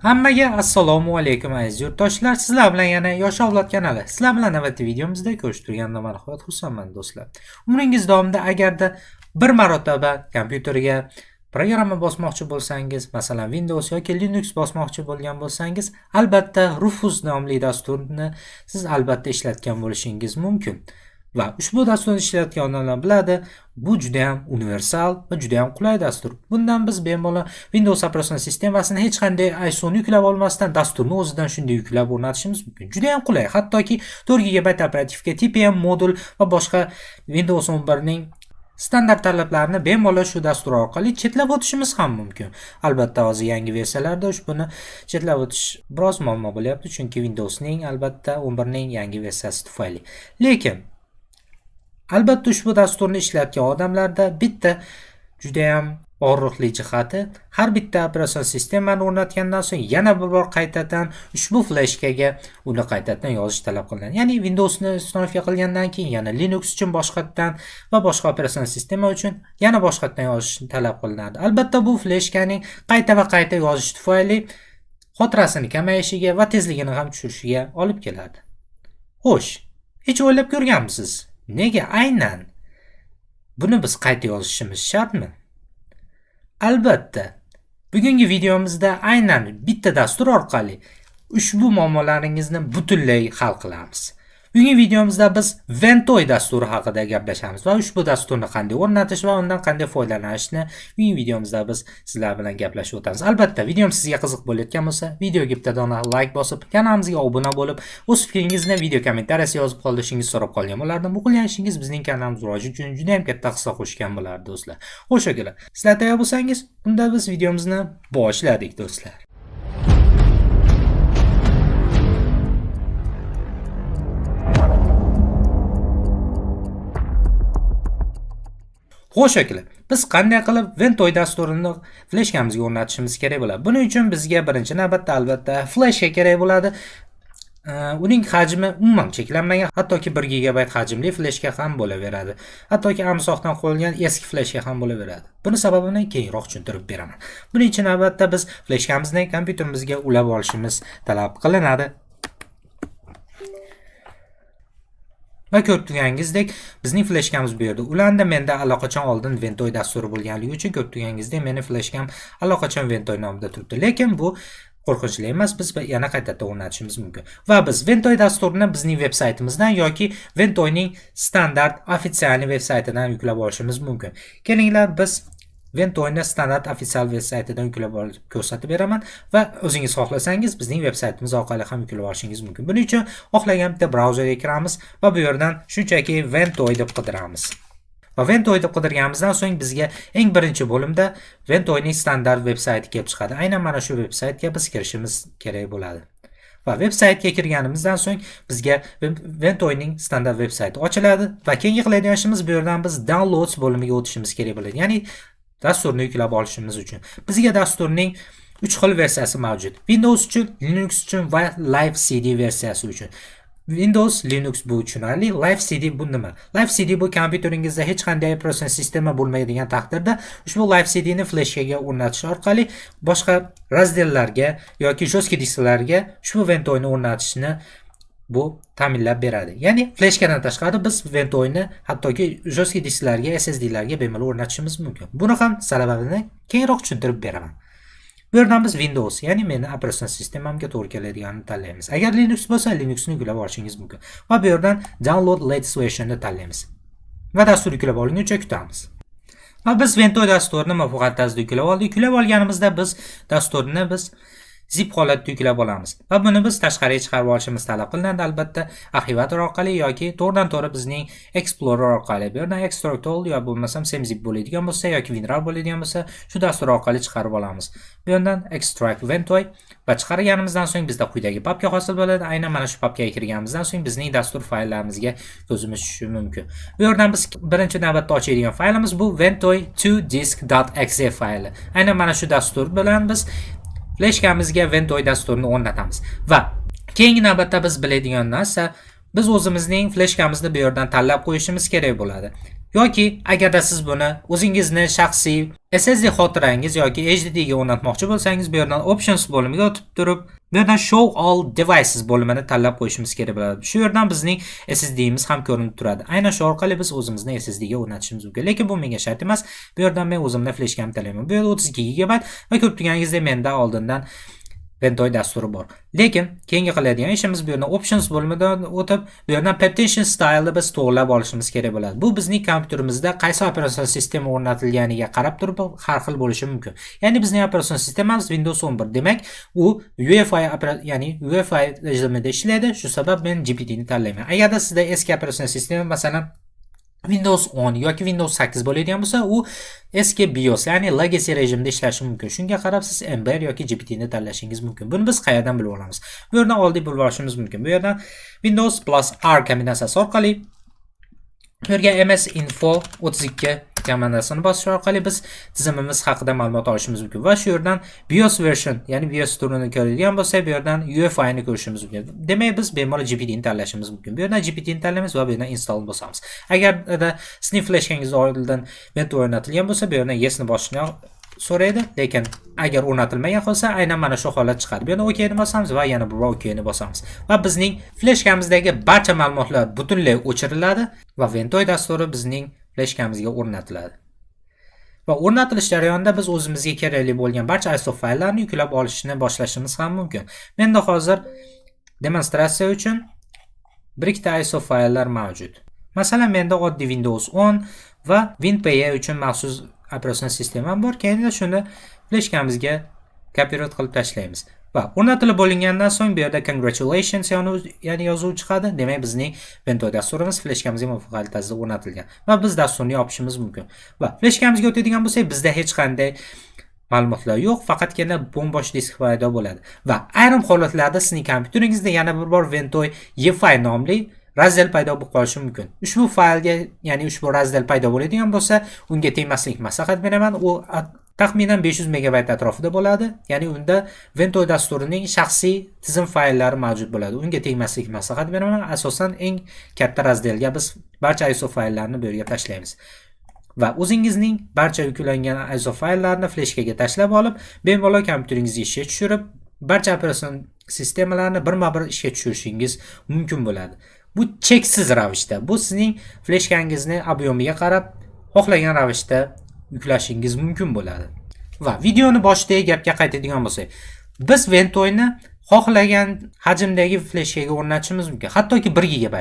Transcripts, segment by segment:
Hammaga assalomu alaykum aziz yurtdoshlar. Sizlar bilan yana Yosh avlod kanali. Sizlar bilan navbatdagi videomizda ko'rishtirgandan marhamat xursandman do'stlar. Umringiz davomida agarda bir marotaba kompyuterga programma bosmoqchi bo'lsangiz, masalan Windows yoki Linux bosmoqchi bo'lgan bo'lsangiz, albatta Rufus nomli dasturni siz albatta ishlatgan bo'lishingiz mumkin. Va ushbu dasturni ishlatgan odamlar biladi, bu juda ham universal va juda ham qulay dastur. Bundan biz bemalol Windows operatsion sistemasini hech qanday ISOni yuklab olmasdan dasturni o'zidan shunday yuklab o'rnatishimiz mumkin. Juda ham qulay. Hattoki 4 GB operativga TPM modul va boshqa Windows 11 ning standart talablarini bemalol shu dastur orqali chetlab o'tishimiz ham mumkin. Albatta hozir yangi versiyalarda ushbuni chetlab o'tish biroz muammo bo'lyapti, chunki Windows ning albatta 11 ning yangi versiyasi tufayli. Lekin albatta ushbu dasturni ishlatgan odamlarda bitta juda ham og'riqli jihati, har bitta operatsion sistemani o'rnatgandan so'ng yana bir bor qaytadan ushbu fleshkaga uni qaytadan yozish talab qilinadi. Ya'ni Windowsni uстановка qilgandan keyin yana Linux uchun boshqatdan va boshqa operatsion sistema uchun yana boshqatdan yozish talab qilinadi. Albatta bu fleshkaning qayta va qayta yozish tufayli xotirasini kamayishiga va tezligini ham tushishiga olib keladi. Xo'sh, hech o'ylab ko'rganmisiz? Nega aynan buni biz qayta yozishimiz shartmi? Albatta, bugungi videomizda aynan bitta dastur orqali ushbu muammolaringizni butunlay hal qilamiz. Bugungi videomizda biz Ventoy dasturi haqida gaplashamiz va ushbu dasturni qanday o'rnatish va undan qanday foydalanishni bugungi videomizda biz sizlar bilan gaplashib o'tamiz. Albatta, videom sizga qiziq bo'layotgan bo'lsa, videoga bitta dona like bosib, kanalimizga obuna bo'lib, o'z fikringizni video kommentariyasiga yozib qoldirishingizni so'rab qolgan bo'lardim. Bu qilganingiz bizning kanalimiz rivoji uchun juda ham katta hissa qo'shgan bo'lardi do'stlar. Xo'sh akalar, sizlar tayyor bo'lsangiz, unda biz videomizni boshladik do'stlar. Xo'sh akalar, biz qanday qilib Ventoy dasturini fleshkamizga o'rnatishimiz kerak bo'ladi? Buning uchun bizga birinchi navbatda albatta fleshka kerak bo'ladi. Uning hajmi umuman cheklanmagan, hattoki 1 GB hajmli fleshka ham bo'laveradi. Hattoki amsoqdan qo'yilgan eski fleshka ham bo'laveradi. Buni sababini keyinroq tushuntirib beraman. Buning uchun albatta biz fleshkamizni kompyuterimizga ulab olishimiz talab qilinadi. Va ko'rib turganingizdek, bizning fleshkamiz bu yerda ulandi. Menda allaqachon oldin Ventoy dasturi bo'lganligi uchun ko'rib turganingizdek, meni fleshkam allaqachon Ventoy nomida turibdi. Lekin bu qo'rqinchli emas, biz yana qaytadan o'rnatishimiz mumkin. Va biz Ventoy dasturini bizning veb-saytimizdan yoki Ventoyning standart ofitsial veb-saytidan yuklab olishimiz mumkin. Kelinglar, biz Ventoyni standart ofitsial veb-saytidan yuklab olib ko'rsatib beraman va o'zingiz xohlasangiz bizning veb-saytimiz orqali ham yuklab olishingiz mumkin. Buning uchun xohlagan bitta brauzerga kiramiz va bu yerdan shunchaki Ventoy deb qidiramiz. Va Ventoy deb qidirganimizdan so'ng bizga eng birinchi bo'limda Ventoyning standart veb-sayti kelib chiqadi. Aynan mana shu veb-saytga biz kirishimiz kerak bo'ladi. Va veb-saytga kirganimizdan so'ng bizga Ventoyning standart veb-sayti ochiladi va keyingi qiladigan ishimiz bu yerdan biz downloads bo'limiga o'tishimiz kerak bo'ladi. Ya'ni dasturni yuklab olishimiz uchun. Bizga dasturning 3 xil versiyasi mavjud. Windows uchun, Linux uchun va Live CD versiyasi uchun. Windows, Linux bu tushunarli. Live CD bu nima? Live CD bu kompyuteringizda hech qanday operatsion sistema bo'lmaydigan taqdirda ushbu Live CD ni fleshkaga o'rnatish orqali boshqa razdellarga yoki jostki disklarga ushbu Ventoyni o'rnatishni bu ta'minlab beradi. Ya'ni fleshkadan tashqari biz Ventoyni hattoki jostki disklarga, SSDlarga bemalol o'rnatishimiz mumkin. Buni ham sababini keyinroq tushuntirib beraman. Bu yerdan biz Windows, ya'ni meni operatsion sistemamga to'g'ri keladiganini tanlaymiz. Agar Linux bo'lsa, Linuxni yuklab olishingiz mumkin. Va bu yerdan download latest versionni tanlaymiz. Va dastur yuklab olinguncha kutamiz. Va biz Ventoy dasturini muvaffaqiyat tarzda yuklab oldik. Yuklab olganimizda biz dasturni zip holatda yuklab olamiz. Va buni biz tashqariga chiqarib olishimiz talab qilinadi, albatta arxivator orqali yoki to'g'ridan-to'g'ri bizning Explorer orqali. Bu yerdan extract all yoki bo'lmasam semzip bo'ladigan bo'lsa yoki WinRAR bo'ladigan bo'lsa, shu dastur orqali chiqarib olamiz. Bu yerdan extract Ventoy va chiqarganimizdan so'ng bizda quyidagi papka hosil bo'ladi. Aynan mana shu papkaga kirganimizdan so'ng bizning dastur fayllarimizga ko'zimiz tushishi mumkin. Bu yerdan biz birinchi navbatda ochadigan faylimiz bu ventoy2disk.exe fayli. Aynan mana shu dastur bilan biz fleshkamizga Ventoy dasturini o'rnatamiz. Va keyingi navbatda biz biladigan narsa, biz o'zimizning fleshkamizni bu yerdan tanlab qo'yishimiz kerak bo'ladi. yoki agarda siz buni o'zingizni shaxsiy SSD xotirangiz yoki HDD ga o'rnatmoqchi bo'lsangiz, bu yerdan Options bo'limiga o'tib turib, bu yerdan Show All Devices bo'limini tanlab qo'yishimiz kerak bo'ladi. Shu yerdan bizning SSD'miz ham ko'rinib turadi. Aynan shu orqali biz o'zimizni SSD ga o'rnatishimiz mumkin. Lekin bu menga shart emas. Bu yerdan men o'zimni fleshkamni tanlayman. Bu yerda 32 GB va ko'rib turganingizdek menda oldindan Ventoy dasturi bor. Lekin keyingi qiladigan ishimiz bu yerdan Options bo'limidan o'tib, bu yerdan Partition Style'ni biz to'g'rilab olishimiz kerak bo'ladi. Bu bizning kompyuterimizda qaysi operatsion sistema o'rnatilganiga qarab turib har xil bo'lishi mumkin. Ya'ni bizning operatsion sistemamiz Windows 11, demak, u UEFI rejimida ishlaydi. Shu sabab men GPT ni tanlayman. Agarda sizda eski operatsion sistema, masalan, Windows 10 yoki Windows 8 bo'ladigan bo'lsa, u eski BIOS, ya'ni legacy rejimda ishlashi mumkin. Shunga qarab siz Ember yoki GPT ni tanlashingiz mumkin. Buni biz qayerdan bilib olamiz? Bu yerdan oldin bilib olishimiz mumkin. Bu yerdan Windows +R kombinatsiyasi orqali bu yerga MS Info 32 komandasini bosish orqali biz tizimimiz haqida ma'lumot olishimiz mumkin va shu yerdan BIOS version, ya'ni BIOS turini ko'radigan bo'lsak, bu yerdan UEFI ni ko'rishimiz mumkin. Demak, biz bemalol GPT ni tanlashimiz mumkin. Bu yerdan GPT ni tanlaymiz va bu yerdan install bosamiz. Agarda sizning fleshkangizda oldindan Ventoy o'rnatilgan bo'lsa, bu yerdan yes ni bosishni so'raydi, lekin agar o'rnatilmagan bo'lsa, aynan mana shu holat chiqadi. Bu yerdan OK ni bosamiz va yana bir OK ni bosamiz. Va bizning fleshkamizdagi barcha ma'lumotlar butunlay o'chiriladi va Ventoy dasturi bizning fleshkamizga o'rnatiladi. Va o'rnatilish jarayonida biz o'zimizga kerakli bo'lgan barcha ISO fayllarni yuklab olishni boshlashimiz ham mumkin. Menda hozir demonstratsiya uchun bir ikkita ISO fayllar mavjud. Masalan, menda oddiy Windows 10 va WinPay uchun maxsus operatsion sistemam bor. Keyin shuni fleshkamizga kopirot qilib tashlaymiz. Va o'rnatilib bo'lingandan so'ng bu yerda congratulations ya'ni yozuv chiqadi. Demak, bizning Ventoy dasturimiz fleshkamizga muvaffaqiyatli tarzda o'rnatilgan va biz dasturni yopishimiz mumkin. Va fleshkamizga o'tadigan bo'lsak, bizda hech qanday ma'lumotlar yo'q, faqatgina bo'mbosh disk paydo bo'ladi. Va ayrim holatlarda sizning kompyuteringizda yana bir bor Ventoy EFI nomli razdel paydo bo'lib qolishi mumkin. Ushbu faylga, ya'ni ushbu razdel paydo bo'ladigan bo'lsa, unga tegmaslik maslahat beraman. U taxminan 500 MB atrofida bo'ladi. Ya'ni unda Ventoy dasturining shaxsiy tizim fayllari mavjud bo'ladi. Unga tegmaslik maslahat beraman. Asosan eng katta razdelga biz barcha ISO fayllarni bu yerga tashlaymiz. Va o'zingizning barcha yuklangan ISO fayllarni fleshkaga tashlab olib, bemalol kompyuteringizga ishga tushirib, barcha operatsion sistemalarni birma-bir ishga tushirishingiz mumkin bo'ladi. Bu cheksiz ravishda. Bu sizning fleshkangizni obyomiga qarab xohlagan ravishda yuklashingiz mumkin bo'ladi. Va videoni boshidagi gapga qaytadigan bo'lsak, biz Ventoyni xohlagan hajmdagi fleshkaga o'rnatishimiz mumkin, hattoki 1 GB.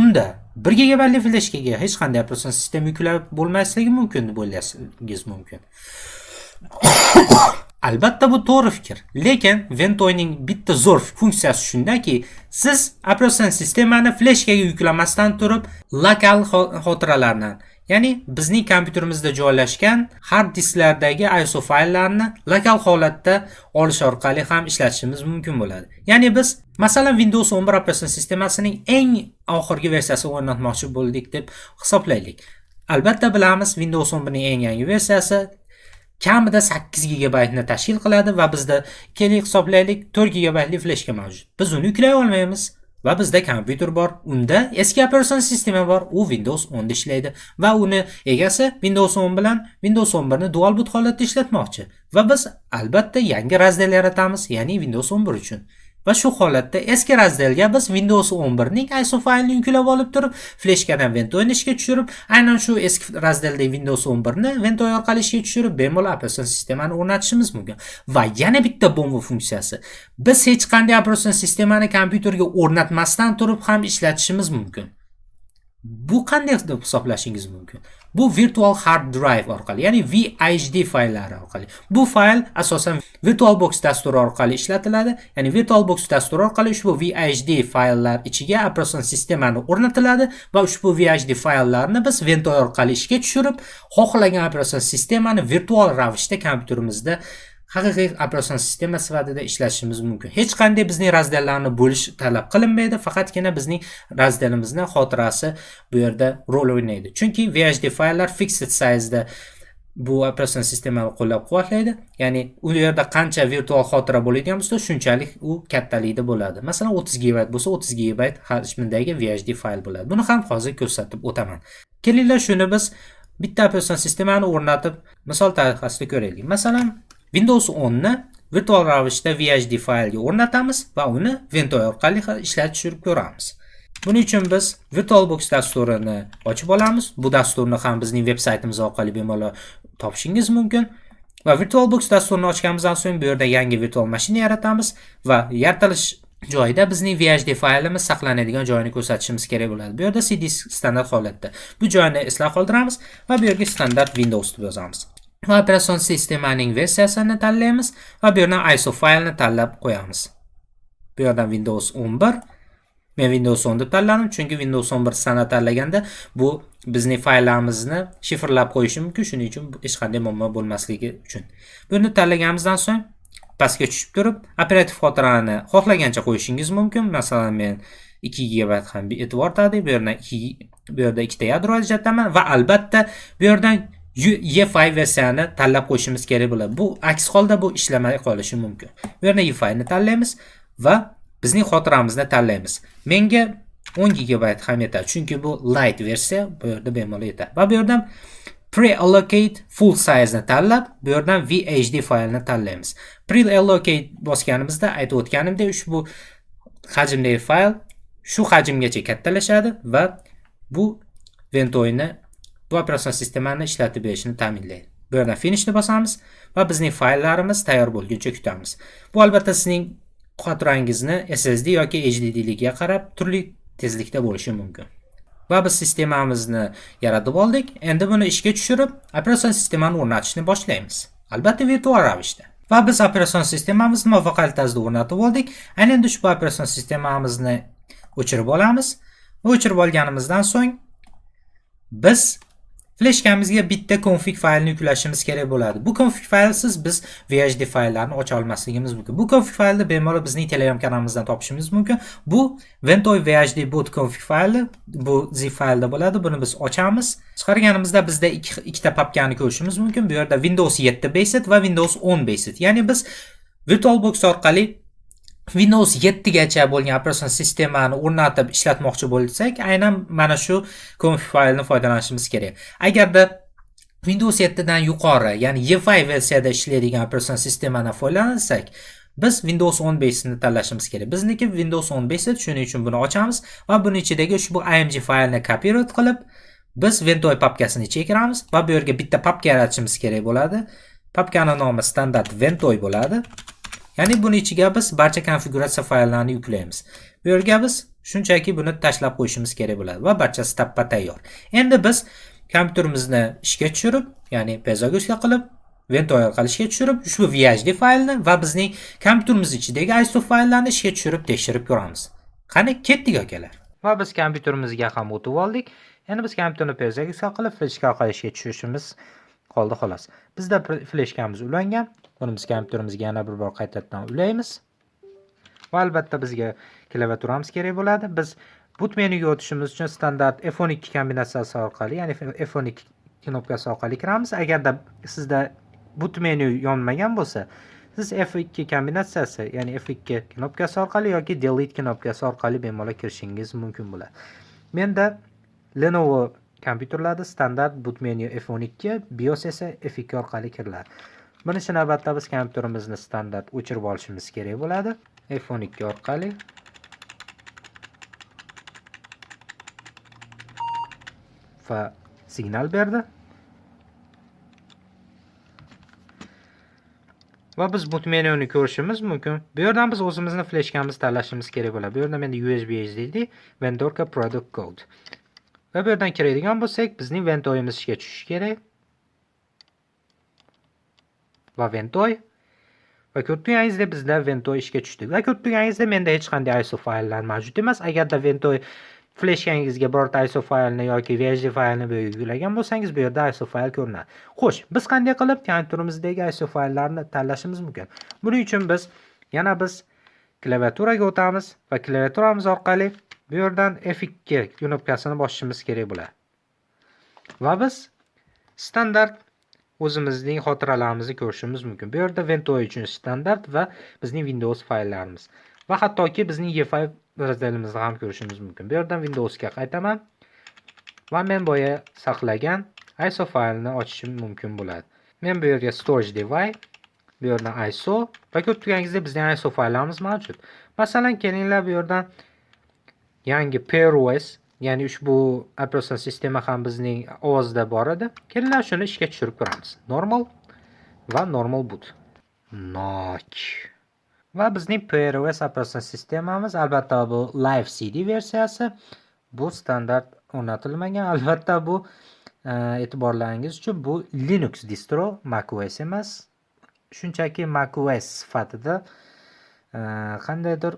Unda 1 GB fleshkaga hech qanday operatsion sistema yuklab bo'lmasligi mumkin deb o'ylashingiz mumkin. Albatta bu to'g'ri fikr. Lekin Ventoyning bitta zo'r funksiyasi shundaki, siz operatsion sistemani fleshkaga yuklamasdan turib, lokal xotiralardan, ya'ni bizning kompyuterimizda joylashgan hard disklardagi ISO fayllarni lokal holatda olish orqali ham ishlatishimiz mumkin bo'ladi. Ya'ni biz masalan Windows 11 operatsion sistemasining eng oxirgi versiyasini o'rnatmoqchi bo'ldik deb hisoblaylik. Albatta bilamiz, Windows 11 ning eng yangi versiyasi kamida 8 GB ni tashkil qiladi va bizda keling hisoblaylik 4 GB li fleshka mavjud. Biz uni yuklay olmaymiz va bizda kompyuter bor, unda eski operatsion sistema bor, u Windows 10 da ishlaydi va uni egasi Windows 10 bilan Windows 11 ni dual boot holatda ishlatmoqchi va biz albatta yangi razdel yaratamiz, ya'ni Windows 11 uchun. Va shu holatda eski razdelga biz Windows 11 ning ISO faylini yuklab olib turib, fleshkadan Ventoy ni ishga tushirib, aynan shu eski razdeldagi Windows 11 ni Ventoy orqali ishga tushirib, bemalol operatsion sistemani o'rnatishimiz mumkin. Va yana bitta bomba funksiyasi. Biz hech qanday operatsion sistemani kompyuterga o'rnatmasdan turib ham ishlatishimiz mumkin. Bu qanday deb hisoblashingiz mumkin? Bu virtual hard drive orqali, ya'ni VHD fayllari orqali. Bu fayl asosan VirtualBox dasturi orqali ishlatiladi. Ya'ni VirtualBox dasturi orqali ushbu VHD fayllar ichiga operatsion sistemani o'rnatiladi va ushbu VHD fayllarni biz Ventoy orqali ishga tushirib, xohlagan operatsion sistemani virtual ravishda kompyuterimizda haqiqiy operatsion sistema sifatida ishlatishimiz mumkin. Hech qanday bizning razdellarni bo'lish talab qilinmaydi, faqatgina bizning razdelimizning xotirasi bu yerda rol o'ynaydi. Chunki VHD fayllar fixed size da bu operatsion sistemani qo'llab-quvvatlaydi. Ya'ni u yerda qancha virtual xotira bo'ladigan bo'lsa, shunchalik u kattalikda bo'ladi. Masalan, 30 GB bo'lsa, 30 GB hajmidagi VHD fayl bo'ladi. Buni ham hozir ko'rsatib o'taman. Kelinglar, shuni biz bitta operatsion sistemani o'rnatib, misol tariqasida ko'raylik. Masalan, Windows 10 ni virtual ravishda VHD faylga o'rnatamiz va uni Ventoy orqali ishlatib tushirib ko'ramiz. Buning uchun biz VirtualBox dasturini ochib olamiz. Bu dasturni ham bizning veb-saytimiz orqali bemalol topishingiz mumkin. Va VirtualBox dasturini ochganimizdan so'ng bu yerda yangi virtual mashina yaratamiz va yaratilish joyida bizning VHD faylimiz saqlanadigan joyini ko'rsatishimiz kerak bo'ladi. Bu yerda CD standart holatda. Bu joyni eslab qoldiramiz va bu yerga standart Windows deb yozamiz. Va operatsion sistemaning versiyasini tanlaymiz va bu yerdan ISO faylni tanlab qo'yamiz. Bu yerdan Windows 11. Men Windows 10 deb tanladim, chunki Windows 11 standart tanlaganda bu bizning fayllarimizni shifrlab qo'yishi mumkin, shuning uchun hech qanday muammo bo'lmasligi uchun. Buni tanlaganimizdan so'ng pastga tushib turib, operativ xotirani xohlagancha qo'yishingiz mumkin. Masalan, men 2 GB ham e'tibor berdim. Bu yerda ikkita yadro ajrataman va albatta bu yerdan E5 versiyani tanlab qo'yishimiz kerak bo'ladi. Bu aks holda bu ishlamay qolishi mumkin. Bu yerdan E5 ni tanlaymiz va bizning xotiramizni tanlaymiz. Menga 10 GB ham yetadi, chunki bu light versiya, bu yerda bemalol yetadi. Va bu yerdan pre-allocate full size ni tanlab, bu yerdan VHD faylni tanlaymiz. Pre-allocate bosganimizda aytib o'tganimdek, ushbu hajmdagi fayl shu hajmgacha kattalashadi va bu Ventoyni, bu operatsion sistemani ishlatib berishini ta'minlaydi. Bu yerdan finish ni bosamiz va bizning fayllarimiz tayyor bo'lguncha kutamiz. Bu albatta sizning xotirangizni SSD yoki HDD'ligiga qarab turli tezlikda bo'lishi mumkin. Va biz sistemamizni yaratib oldik. Endi buni ishga tushirib, operatsion sistemani o'rnatishni boshlaymiz. Albatta virtual ravishda. Va biz operatsion sistemamizni muvaffaqiyatli tarzda o'rnatib oldik. Aynan endi ushbu operatsion sistemamizni o'chirib olamiz. Va o'chirib olganimizdan so'ng biz fleshkamizga bitta config faylni yuklashimiz kerak bo'ladi. Bu config faylsiz biz VHD fayllarni ocha olmasligimiz mumkin. Bu config faylni bemalol bizning Telegram kanalimizdan topishimiz mumkin. Bu Ventoy VHD boot config fayli, bu zip faylda bo'ladi. Buni biz ochamiz. Chiqarganimizda bizda ikkita papkani ko'rishimiz mumkin. Bu yerda Windows 7 basic va Windows 10 basic. Ya'ni biz VirtualBox orqali Windows 7 gacha bo'lgan operatsion sistemani o'rnatib ishlatmoqchi bo'lsak, aynan mana shu config faylni foydalanishimiz kerak. Agarda Windows 7 dan yuqori, ya'ni E5 versiyada ishlaydigan operatsion sistemadan foydalansak, biz Windows 10 basicni tanlashimiz kerak. Bizniki Windows 10 basic, shuning uchun buni ochamiz va buni ichidagi ushbu img faylni copy-paste qilib, biz Ventoy papkasini ichiga kiramiz va bu yerga bitta papka yaratishimiz kerak bo'ladi. Papkaning nomi standart Ventoy bo'ladi. Ya'ni buni ichiga biz barcha konfiguratsiya fayllarni yuklaymiz. Bu yerga biz shunchaki buni tashlab qo'yishimiz kerak bo'ladi va barchasi tappa tayyor. Endi biz kompyuterimizni ishga tushirib, ya'ni pezagusga qilib, Ventoy orqali ishga tushirib, ushbu VHD faylni va bizning kompyuterimiz ichidagi ISO fayllarni ishga tushirib tekshirib ko'ramiz. Qani, ketdik akalar. Va biz kompyuterimizga ham o'tib oldik. Endi biz kompyuterni pezagusga qilib, fleshka orqali ishga tushirishimiz qoldi xolos. Bizda fleshkamiz ulangan. Buni biz kompyuterimizga yana bir bor qaytadan ulaymiz. Va albatta bizga klaviaturamiz kerak bo'ladi. Biz boot menyuga o'tishimiz uchun standart F12 kombinatsiyasi orqali, ya'ni F12 knopkasi orqali kiramiz. Agarda sizda boot menyu yonmagan bo'lsa, siz F2 kombinatsiyasi, ya'ni F2 knopkasi orqali yoki delete knopkasi orqali bemalol kirishingiz mumkin bo'ladi. Menda Lenovo kompyuterlarda standart boot menyu F12, BIOS esa F2 orqali kiriladi. Buni uchun albatta biz kompyuterimizni standart o'chirib olishimiz kerak bo'ladi. F12 orqali va signal berdi. Va biz boot menyuni ko'rishimiz mumkin. Bu yerdan biz o'zimizni fleshkamizni tanlashimiz kerak bo'ladi. Bu yerda menda USB HDD, Vendorka Product Code. Va bu yerdan kiradigan bo'lsak, bizning Ventoyimiz ishga tushishi kerak. Va Ventoy va ko'rib turganingizda bizda Ventoy ishga tushdi. Va ko'rib turganingizda menda hech qanday ISO fayllar mavjud emas. Agarda Ventoy fleshkangizga birorta ISO faylni yoki VHD faylni yuklagan bo'lsangiz, bu yerda ISO fayl ko'rinadi. Xo'sh, biz qanday qilib kompyuterimizdagi ISO fayllarni tanlashimiz mumkin? Buning uchun biz klaviaturaga o'tamiz va klaviaturamiz orqali bu yerdan F2 knopkasini bosishimiz kerak bo'ladi. Va biz standart o'zimizning xotiralarimizni ko'rishimiz mumkin. Bu yerda Ventoy uchun standart va bizning Windows fayllarimiz va hattoki bizning E5 razdelimizni ham ko'rishimiz mumkin. Bu yerdan Windowsga qaytaman va men boya saqlagan ISO faylni ochishim mumkin bo'ladi. Men bu yerga storage device, bu yerdan ISO va ko'rib turganingizdek bizning ISO fayllarimiz mavjud. Masalan, kelinglar bu yerdan yangi PROS, ya'ni ushbu operatsion sistema ham bizning ovozda bor edi. Kelinglar shuni ishga tushirib ko'ramiz. Normal va normal boot. Nok. Va bizning PROS operatsion sistemamiz, albatta bu Live CD versiyasi. Bu standart o'rnatilmagan. Albatta bu e'tiborlaringiz uchun bu Linux distro, macOS emas. Shunchaki macOS sifatida qandaydir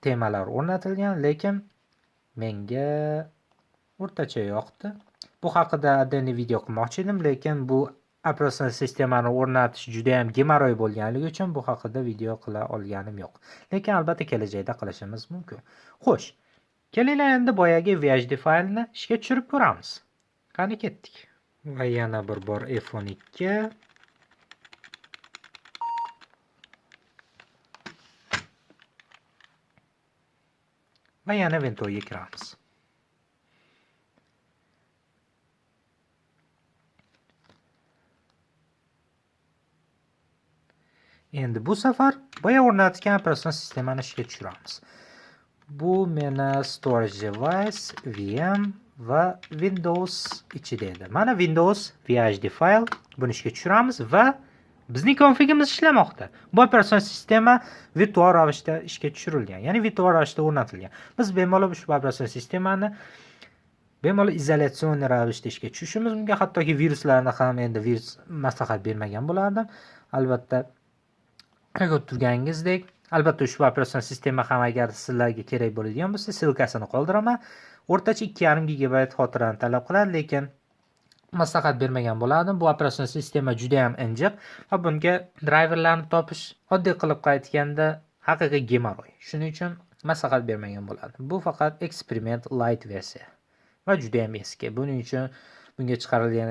temalar o'rnatilgan, lekin menga o'rtacha yoqdi. Bu haqida atdельный video qilmoqchi edim, lekin bu operatsion sistemani o'rnatish juda ham gemoroy bo'lganligi uchun bu haqida video qila olganim yo'q. Lekin albatta kelajakda qilishimiz mumkin. Xo'sh, kelinglar endi boyagi VHD faylni ishga tushirib ko'ramiz. Qani ketdik. Va yana bir bor F12 va yana Ventoyga kiramiz. Endi bu safar boya o'rnatgan operatsion sistemani ishga tushiramiz. Bu meni storage device, VM va Windows ichida edi. Mana Windows VHD fayl, buni ishga tushiramiz va bizning konfigimiz ishlamoqda. Bu operatsion sistema virtual ravishda ishga tushirilgan, ya'ni virtual ravishda o'rnatilgan. Biz bemalol ushbu operatsion sistemani bemalol izolyatsion ravishda ishga tushirishimiz mumkin. Hattoki viruslarni ham endi virus maslahat bermagan bo'lardim. Albatta ko'rib turganingizdek, albatta ushbu operatsion sistema ham agar sizlarga kerak bo'ladigan bo'lsa, silkasini qoldiraman. O'rtacha 2,5 GB xotirani talab qiladi, lekin maslahat bermagan bo'lardim. Bu operatsion sistema juda ham injiq va bunga driverlarni topish oddiy qilib aytganda haqiqiy gemoroy. Shuning uchun maslahat bermagan bo'lardim. Bu faqat eksperiment light versiya va juda ham eski. Buning uchun bunga chiqarilgan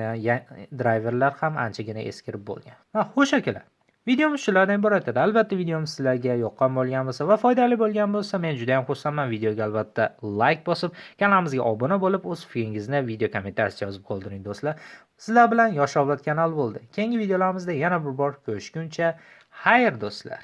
driverlar ham anchagina eskirib bo'lgan. Va xo'sh akalar, videomiz shulardan iborat edi. Albatta videomiz sizlarga yoqqan bo'lgan bo'lsa va foydali bo'lgan bo'lsa, men juda ham xursandman. Videoga albatta like bosib, kanalimizga obuna bo'lib, o'z fikringizni video kommentariyada yozib qoldiring do'stlar. Sizlar bilan Yosh avlod kanali bo'ldi. Keyingi videolarimizda yana bir bor ko'rishguncha, xayr do'stlar.